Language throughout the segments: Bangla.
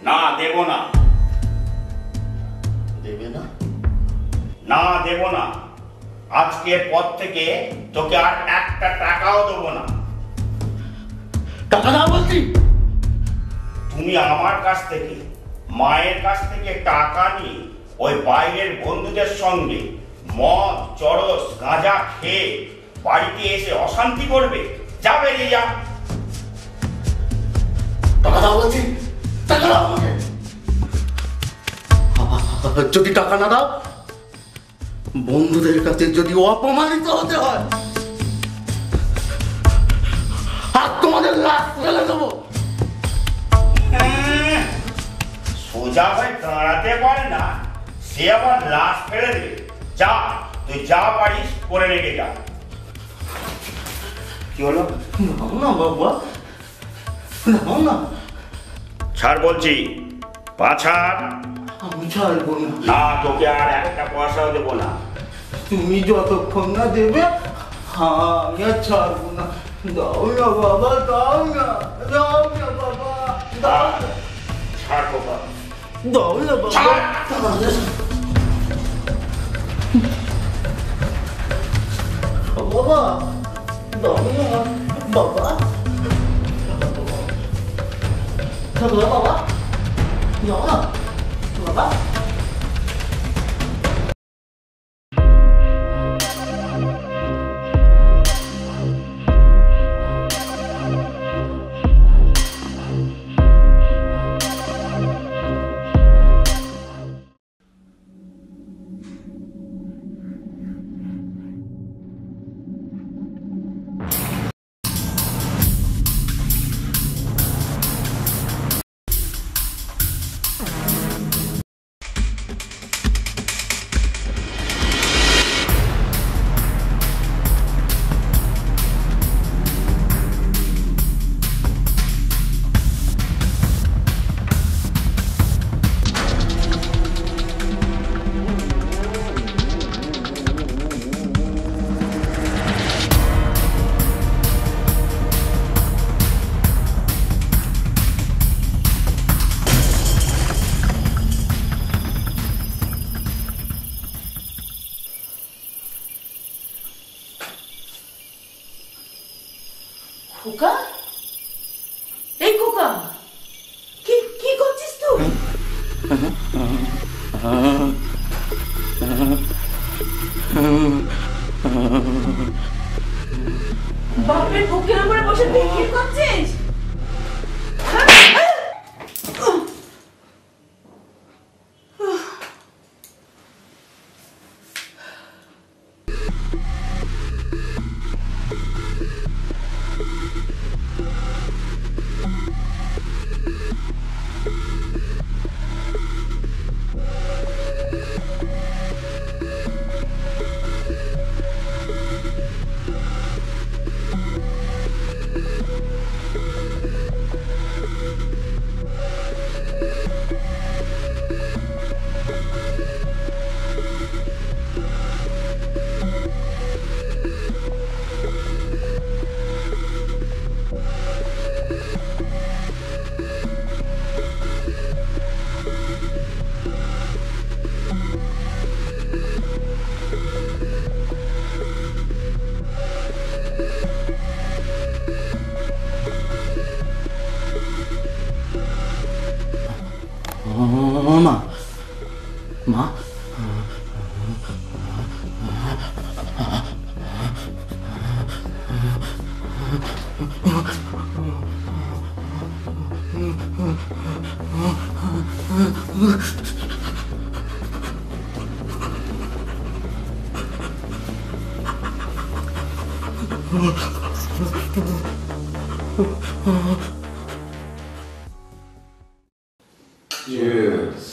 না দেব না। দেবে না? না দেব না। আজকের পর থেকে তোকে আর একটা টাকাও দেবো না। টাকা দাও বলছি। তুমি আমার কাছ থেকে, মায়ের কাছ থেকে টাকা নিয়ে ওই বাইরের বন্ধুদের সঙ্গে মদ, চরস, গাঁজা খেয়ে বাড়িতে এসে অশান্তি করবে। যা বেরিয়ে যা। টাকা দাও বলছি। টাকা দাও আমাকে। যদি টাকা না দাও, বন্ধুদের কাছে যদি অপমানিত হতে হয়, আর তোমাদের লাশ ফেলে দেবো। সোজা হয়ে দাঁড়াতে পারে না, সে আবার লাশ ফেলে দেবে। যা, তুই যা পারিস করে রেখে যা। কি হলো? নাও না বাবা, নাও না। ছাড় বলছি, পাছাড়। আমি ছাড়বো না। না, তোকে আর একটা পয়সাও দেবো না। তুমি যতক্ষণ না দেবে আমি আর ছাড়বো না। দাও না বাবা, দাও না, দাও না বাবা, দাও না। ছাড় বাবা, দাও না বাবা। বাবা, দাও না বাবা। থাকলো বাবা, দাও না বাবা। খোকা, এই খোকা, কি কি করছিস তুই? বাপের বুকের উপরে বসে তুই কি করছিস? মা, মা, Cheers.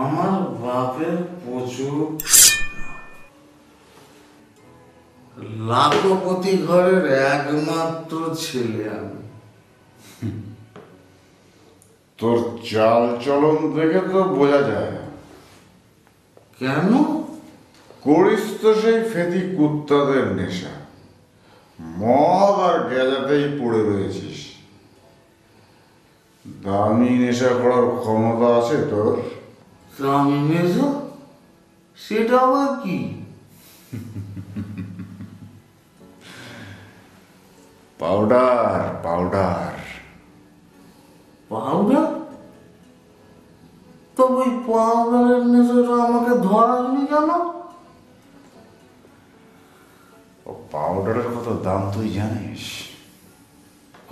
আমার বাপের প্রচুর লাখপতি ঘরের একমাত্র ছেলে আমি। তোর চাল চলন দেখে তো বোঝা যায় কেন? করিস তো সেই ফেদি কুত্তাদের নেশা, মদ আর গেজাতেই পড়ে রয়েছিস। দামি নেশা করার ক্ষমতা আছে তোর? দামি নেশা? সেটা আবার কি? Powder powder. পাউডার? তবে ওই পাউডারের নেশাটা আমাকে ধরায়নি কেন? ও পাউডারের কত দাম তুই জানিস?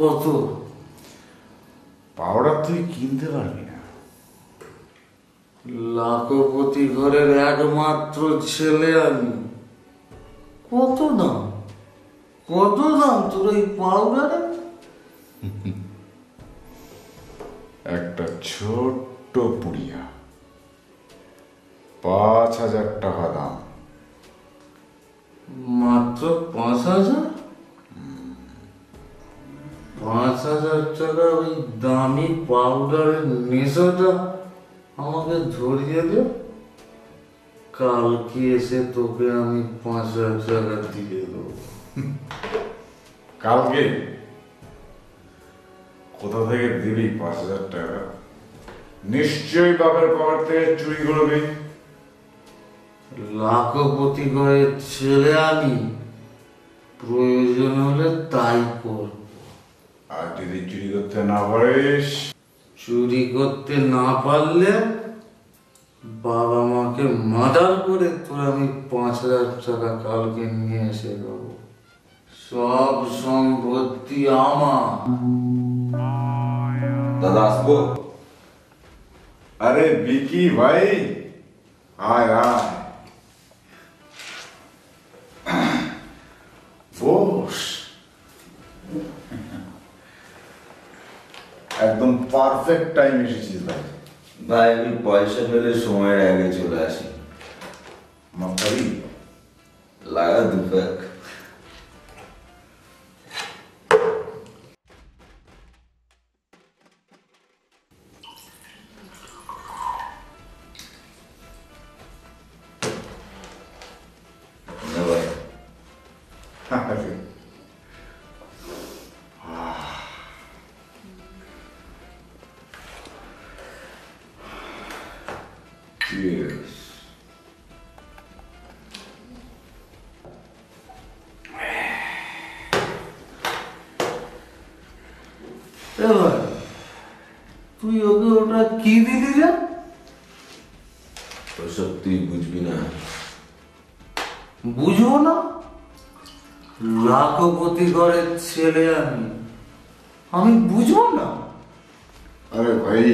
কত? পাউডার তুই কিনতে পারবি না। লাখপতি ঘরের একমাত্র ছেলে আমি। কত দাম? কত দাম তোর এই পাউডারে? একটা ছোট্ট পুড়িয়া 5,000 টাকা দাম। মাত্র 5,000? 5,000 টাকা ওই দামি পাউডারের নেশাটা আমাকে ধরিয়ে দে, কালকে এসে তোকে আমি 5,000 টাকা দিয়ে দেবো। কালকে? কোথা থেকে দিবি 5,000 টাকা? নিশ্চয়ই বাপের পকেট থেকে চুরি করবি। লাখপতি ঘরের ছেলে আমি, প্রয়োজন হলে তাই করব। আর যদি চুরি করতে না পারিস? চুরি করতে না পারলে বাবা মাকে মার্ডার করে তোর আমি 5,000 টাকা কালকে নিয়ে এসে দেবো। সব সম্পত্তি আমার। দাদা আসবো? আরে বিকি ভাই, আয় আয়, বস। একদম পারফেক্ট টাইম এসেছিস ভাই। ভাই আমি পয়সা পেলে সময়ের আগে চলে আসি। মাতারি লাগা দুপাক। আরে cheers. এবার তুই ওকে ওটা কি দিলি রে? ওসব তুই বুঝবি না। বুঝবো না? লাখপতি ঘরের ছেলে আমি বুঝবো না? আরে ভাই,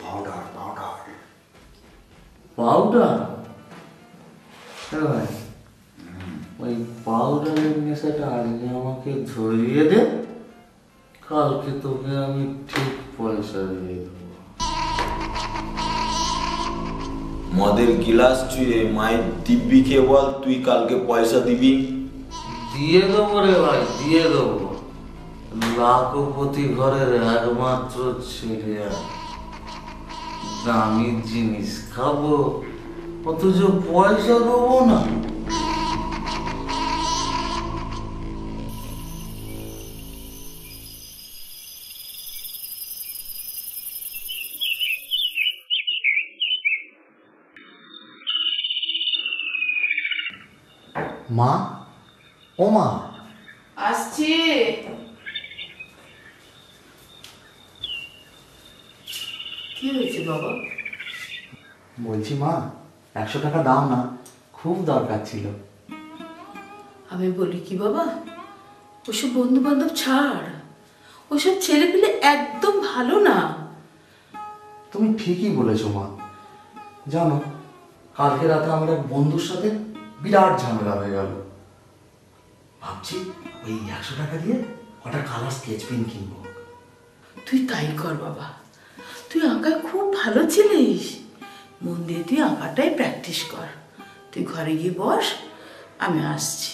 পাউডার পাউডার। পাউডার? ভাই ওই পাউডারের নেশাটা আজকে আমাকে ধরিয়ে দে, কালকে তোকে আমি ঠিক পয়সা দিয়ে দেবো। মদের গিলাস চুয়ে মায়ের দিব্যি খেয়ে বল তুই কালকে পয়সা দিবি। দিয়ে দেবো রে ভাই, দিয়ে দেবো। লাখপতি ঘরের একমাত্র ছেলে আমি। দামি জিনিস খাবো অথচ পয়সা দেবো না? মা, ও মা, আসছি। কি হয়েছে বাবা? বলছি মা 100 টাকা দাও না, খুব দরকার ছিল। আমি বলি কি বাবা, ওসব বন্ধু বান্ধব ছাড়, ওসব ছেলে পেলে একদম ভালো না। তুমি ঠিকই বলেছো মা। জানো কালকে রাতে আমার এক বন্ধুর সাথে বিরাট ঝামেলা হয়ে গেল। ভাবছি ওই 100 টাকা দিয়ে কটা কালার স্কেচ পেন কিনবো। তুই তাই কর বাবা, তুই আঁকায় খুব ভালো ছিলিস, মন দিয়ে তুই আঁকাটাই প্র্যাকটিস কর। তুই ঘরে গিয়ে বস, আমি আসছি।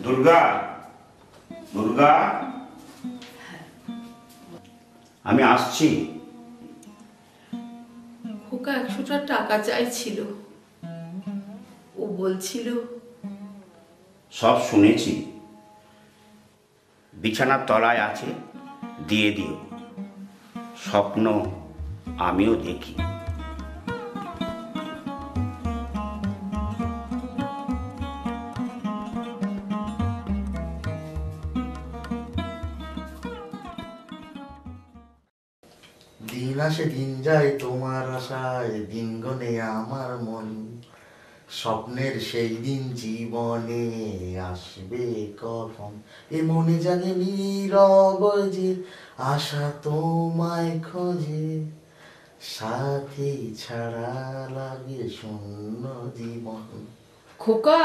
দুর্গা, দুর্গা, আমি আসছি। খোকা 100টা টাকা চাইছিল, ও বলছিল। সব শুনেছি, বিছানার তলায় আছে, দিয়ে দিও। স্বপ্ন আমিও দেখি। দিন আসে দিন যায় তোমার আশায়, দিন গনে আমার মন, স্বপ্নের সেই দিন জীবনে আসবে কখন, এ মনে জাগে নীরব যে আশা তোমায় খোঁজে, সাথী ছাড়া লাগে শূন্য জীবন। খোকা,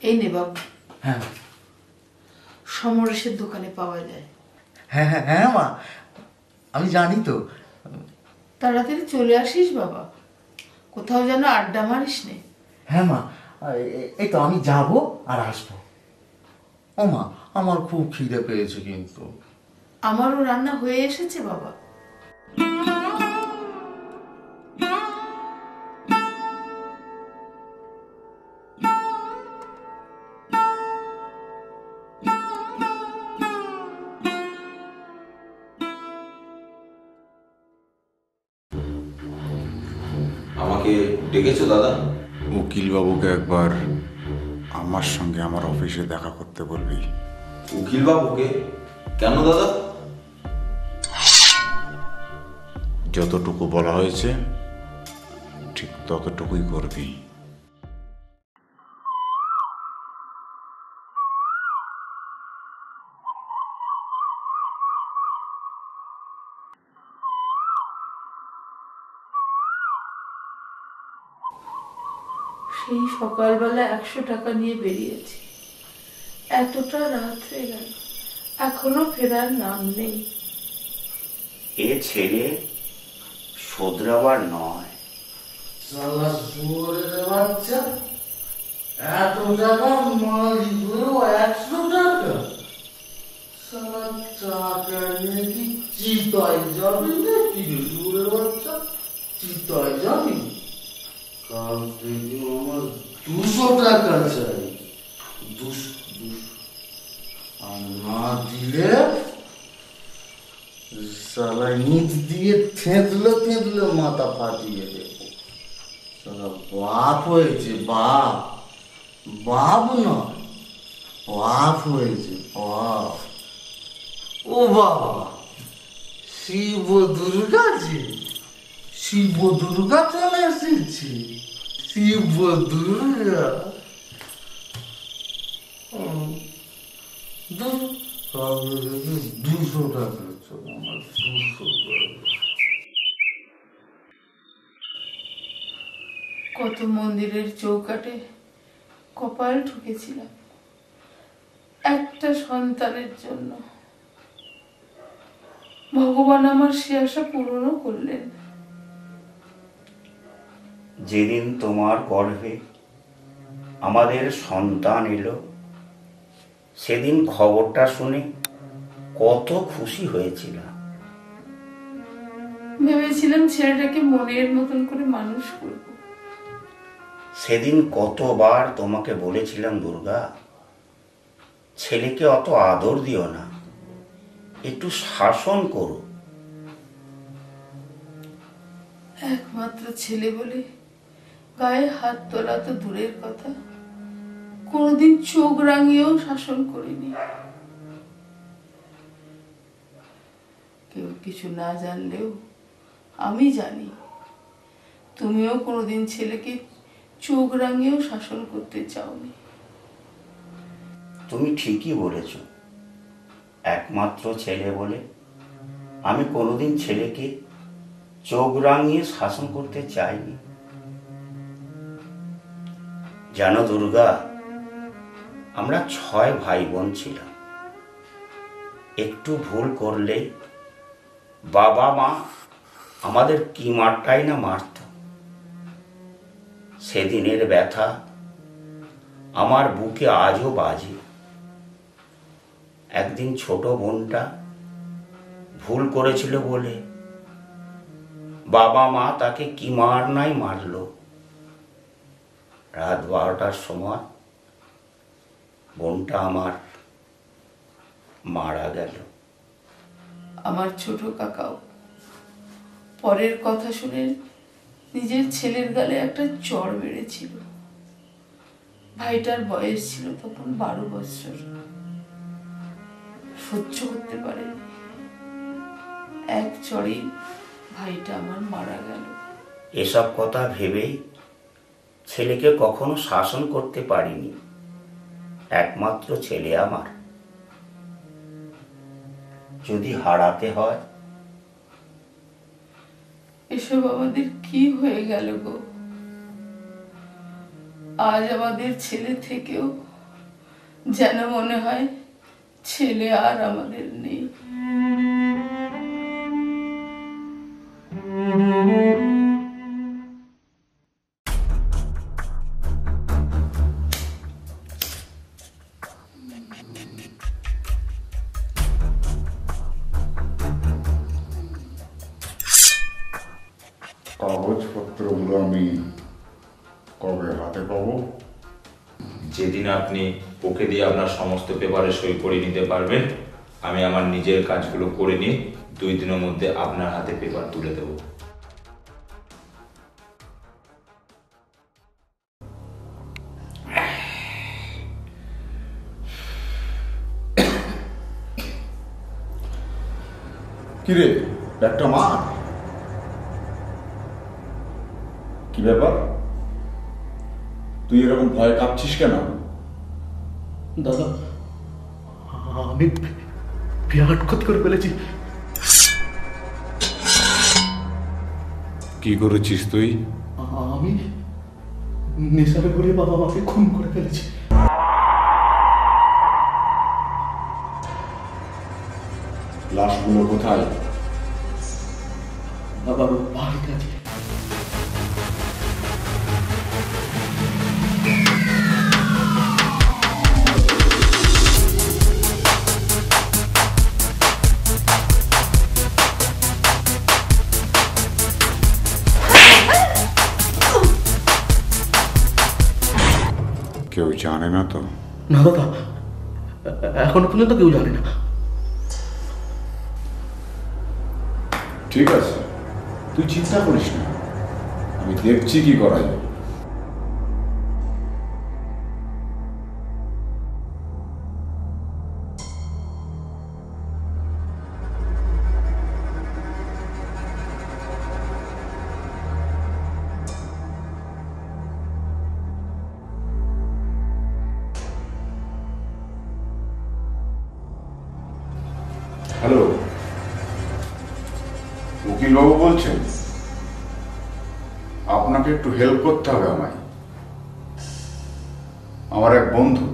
এই নে বাবু, হ্যাঁ সমরেশের দোকানে পাওয়া যায়। হ্যাঁ হ্যাঁ হ্যাঁ মা, আমি জানি তো। তাড়াতাড়ি চলে আসিস বাবা, কোথাও যেন আড্ডা মারিস নে। হ্যাঁ মা, এই তো আমি যাব আর আসবো। ও মা, আমার খুব খিদে পেয়েছে কিন্তু। আমারও রান্না হয়ে এসেছে বাবা। আমাকে ডেকেছো দাদা? উকিলবাবুকে একবার আমার সঙ্গে আমার অফিসে দেখা করতে বলবি। উকিলবাবুকে? কেন দাদা? যতটুকু বলা হয়েছে ঠিক ততটুকুই করবি। সেই সকালবেলা 100 টাকা নিয়ে বেরিয়েছি, এতটা রাত হয়ে গেল, এখনো ফেরার নাম নেই। এ ছেলে শোধরাবার নয়। শালা শুয়োরের বাচ্চা, এত টাকা মালিকগুলো 100 টাকা, শালা টাকা নিয়ে কি চিতায় যাবি নাকি রে শুয়োরের বাচ্চা? চিতায় যাবি? কাল থেকে আমার 200 টাকা চাই। 200 আর না দিলে শালা ইট দিয়ে থেঁতলে মাথা ফাটিয়ে দেবো। শালা বাপ হয়েছে, বাপ, বাপ নয়, বাপ হয়েছে, বাপ। ও বাবা, শিব দুর্গা জি, শিব দুর্গা চলে এসেছি, শিব দুর্গা। 200 টাকা, আমার 200 টাকা। কত মন্দিরের চৌকাটে কপাল ঠুকেছিলাম একটা সন্তানের জন্য, ভগবান আমার সে আশা পূরণও করলেন। যেদিন তোমার গর্ভে আমাদের সন্তান এলো, সেদিন খবরটা শুনে কত খুশি হয়েছিলাম। ভেবেছিলাম ছেলেটাকে মনের মতন করে মানুষ করব। সেদিন কতবার তোমাকে বলেছিলাম, দুর্গা, ছেলেকে অত আদর দিও না, একটু শাসন করো। একমাত্র ছেলে বলে গায়ে হাত তোলা তো দূরের কথা, কোনোদিন চোখ রাঙিয়েও শাসন করিনি। কেউ কিছু না জানলেও আমি জানি, তুমিও কোনোদিন ছেলেকে চোখ রাঙিয়েও শাসন করতে চাওনি। তুমি ঠিকই বলেছ, একমাত্র ছেলে বলে আমি কোনোদিন ছেলেকে চোখ রাঙিয়ে শাসন করতে চাইনি। জানো দুর্গা, আমরা 6 ভাই বোন ছিলাম। একটু ভুল করলে বাবা মা আমাদের কি মারটাই না মারত। সেদিনের ব্যথা আমার বুকে আজও বাজে। একদিন ছোট বোনটা ভুল করেছিল বলে বাবা মা তাকে কি মার নাই মারল। রাত 12টার সময় বোনটা আমার মারা গেল। আমার ছোট কাকাও পরের কথা শুনে নিজের ছেলের গালে একটা চড় মেরেছিল। ভাইটার বয়স ছিল তখন 12 বছর। সহ্য করতে পারেনি, এক চড়েই ভাইটা আমার মারা গেল। এসব কথা ভেবেই ছেলেকে কখনো শাসন করতে পারিনি। একমাত্র ছেলে আমার, যদি হারাতে হয়। এসব আমাদের কি হয়ে গেল গো? আজ আমাদের ছেলে থেকেও যেন মনে হয় ছেলে আর আমাদের নেই। কাগজপত্রগুলো আমি কবে হাতে পাবো? যেদিন আপনি ওকে দিয়ে আপনার সমস্ত পেপারে সই করে নিতে পারবেন, আমি আমার নিজের কাজগুলো করে নিয়ে 2 দিনের মধ্যে আপনার হাতে পেপার তুলে দেব। কিরে, একটা মা, কি ব্যাপার? তুই এরকম ভয় কাঁপছিস কেন? দাদা, আমি বিরাট ক্ষতি করে ফেলেছি। কি করেছিস তুই? আমি নেশারে করে বাবা মাকে খুন করে ফেলেছি। লাশগুলো কোথায়? বাবা বাড়িতে আছে। কেউ জানে না তো? না দাদা, এখনো পর্যন্ত কেউ জানে না। ঠিক আছে, তুই চিন্তা করিস না, আমি দেখছি কি করা যায়। হ্যালো, উকিলবাবু বলছেন? আপনাকে একটু হেল্প করতে হবে আমায়। আমার এক বন্ধু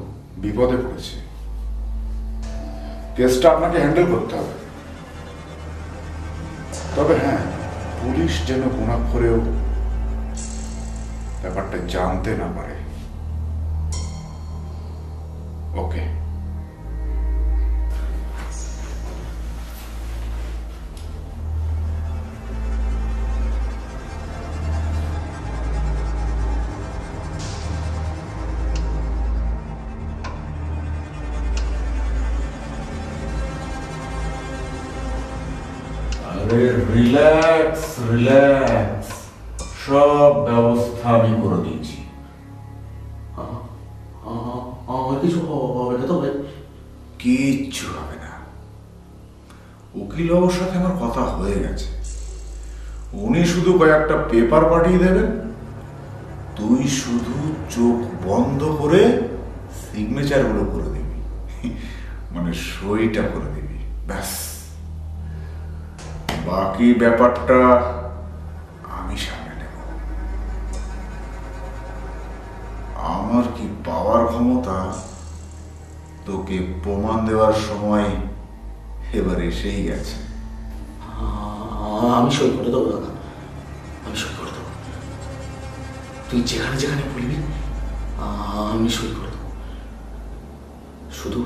বিপদে পড়েছে, কেসটা আপনাকে হ্যান্ডেল করতে হবে। তবে হ্যাঁ, পুলিশ যেন গুণা করেও ব্যাপারটা জানতে না পারে। ওকে। রিল্যাক্স রিল্যাক্স, সব ব্যবস্থা আমি করে দিয়েছি। আমার কিছু হবে না তো ভাই? কিচ্ছু হবে না। উকিলবাবুর সাথে আমার কথা হয়ে গেছে, উনি শুধু কয়েকটা পেপার পাঠিয়ে দেবেন। তুই শুধু চোখ বন্ধ করে সিগনেচারগুলো করে দিবি, মানে সইটা করে দিবি, ব্যাস। বাকি ব্যাপারটা আমি সামনে নেব। আমার কি পাওয়ার ক্ষমতা তোকে প্রমাণ দেওয়ার সময় এবার এসেই গেছে। আমি সই করে দেবো দাদা, আমি সই করে দেবো। তুই যেখানে যেখানে বলবি আমি সই করে দেবো। শুধু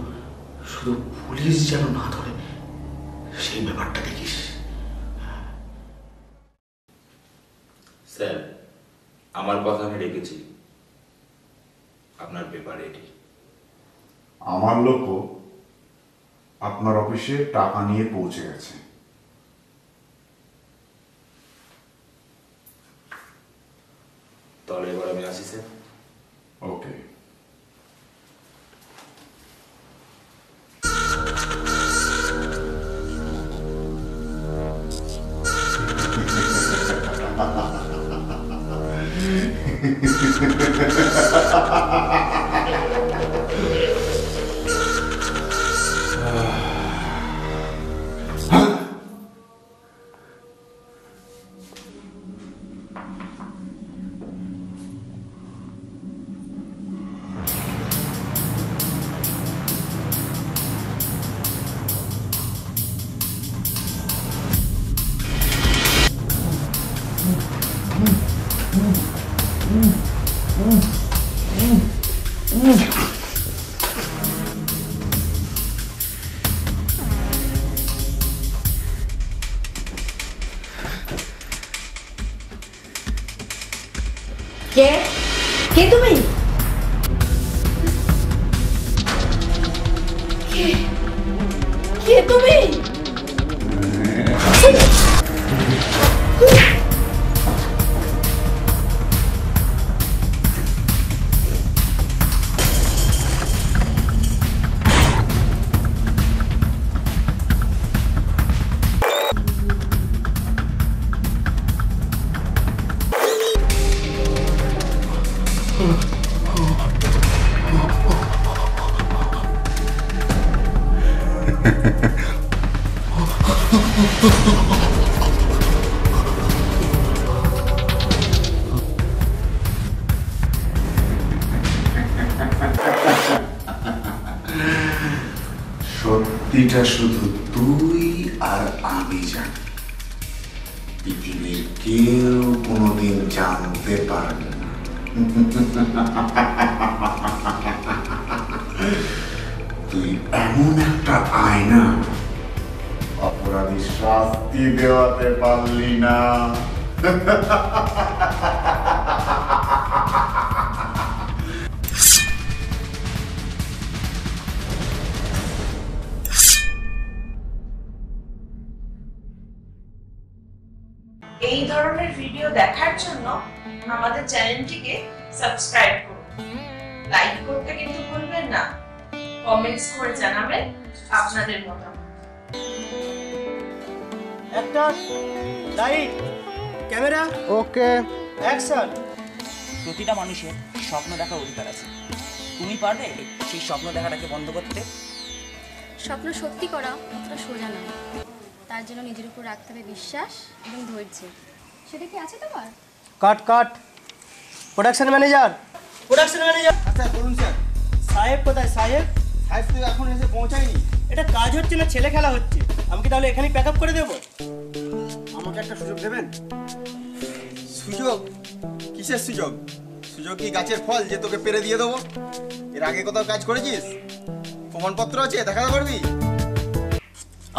শুধু পুলিশ যেন না ধরে সেই ব্যাপারটা দেখিস। স্যার, আমার কথা আমি রেখেছি, আপনার পেপার রেডি। আমার লোকও আপনার অফিসে টাকা নিয়ে পৌঁছে গেছে। তাহলে এবার আমি আসি স্যার। ওকে। কে কে তুমি? কে তুমি? সত্যিটা শুধু তুই আর আমি জানি, পৃথিবীর কেউ কোনোদিন জানতে পারবে না। তুই এমন একটা আয়না, অপরাধী শাস্তি দেওয়াতে পারলি না। এই ধরনের ভিডিও দেখার জন্য আমাদের চ্যানেলটিকে সাবস্ক্রাইব করুন, লাইক করতে কিন্তু ভুলবেন না, কমেন্টস করে জানাবেন আপনাদের মতামত। অ্যাক্টর, লাইট, ক্যামেরা, ওকে, অ্যাকশন। প্রতিটা মানুষের স্বপ্ন দেখার অধিকার আছে। তুমি পারবে সেই স্বপ্ন দেখাটাকে বন্ধ করতে? স্বপ্ন সত্যি করা অতটা সোজা নয়, তার জন্য নিজের উপর রাখতে হবে বিশ্বাস এবং ধৈর্য। সেটা কি আছে তোমার? Cut cut. Production manager, production manager. আচ্ছা বলুন স্যার। সাহেব কোথায়? সাহেব সাহেব তো এখন এসে পৌঁছায়নি। এটা কাজ হচ্ছে না ছেলে খেলা হচ্ছে? আমি কি তাহলে এখানেই প্যাক আপ করে দেবো? আমাকে একটা সুযোগ দেবেন? সুযোগ? কিসের সুযোগ? সুযোগ কি গাছের ফল যে তোকে পেরে দিয়ে দেবো? এর আগে কোথাও কাজ করেছিস? প্রমাণপত্র আছে, দেখাতে পারবি?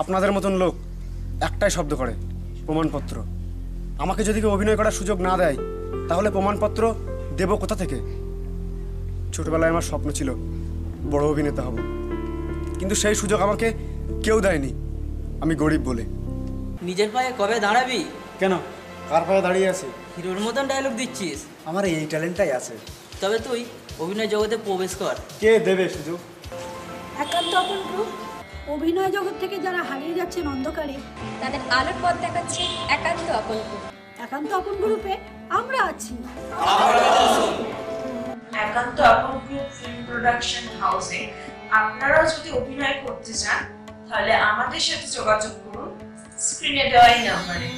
আপনাদের মতন লোক একটাই শব্দ করে, প্রমাণপত্র। আমাকে যদি কেউ অভিনয় করার সুযোগ না দেয় তাহলে প্রমাণপত্র দেব কোথা থেকে? ছোটবেলায় আমার স্বপ্ন ছিল বড় অভিনেতা হব, কিন্তু সেই সুযোগ আমাকে কেউ দেয়নি, আমি গরিব বলে। নিজের পায়ে কবে দাঁড়াবি? কেন, কার পায়ে দাঁড়িয়ে আছে? হিরোর মতন ডায়লগ দিচ্ছিস। আমার এই ট্যালেন্টটাই আছে। তবে তুই অভিনয় জগতে প্রবেশ কর। কে দেবে সুযোগ? একান্ত আপন গ্রুপ অভিনয় জগৎ থেকে যারা হারিয়ে যাচ্ছেন অন্ধকারে, তাদের আলোর পথ দেখাচ্ছে একান্ত আপন গ্রুপ। একান্ত আপন গ্রুপে আমরা আছি। একান্ত আপন গ্রুপ ফিল্ম প্রোডাকশন হাউসে আপনারাও যদি অভিনয় করতে চান তাহলে আমাদের সাথে যোগাযোগ করুন স্ক্রিনে দেওয়া এই নাম্বারে।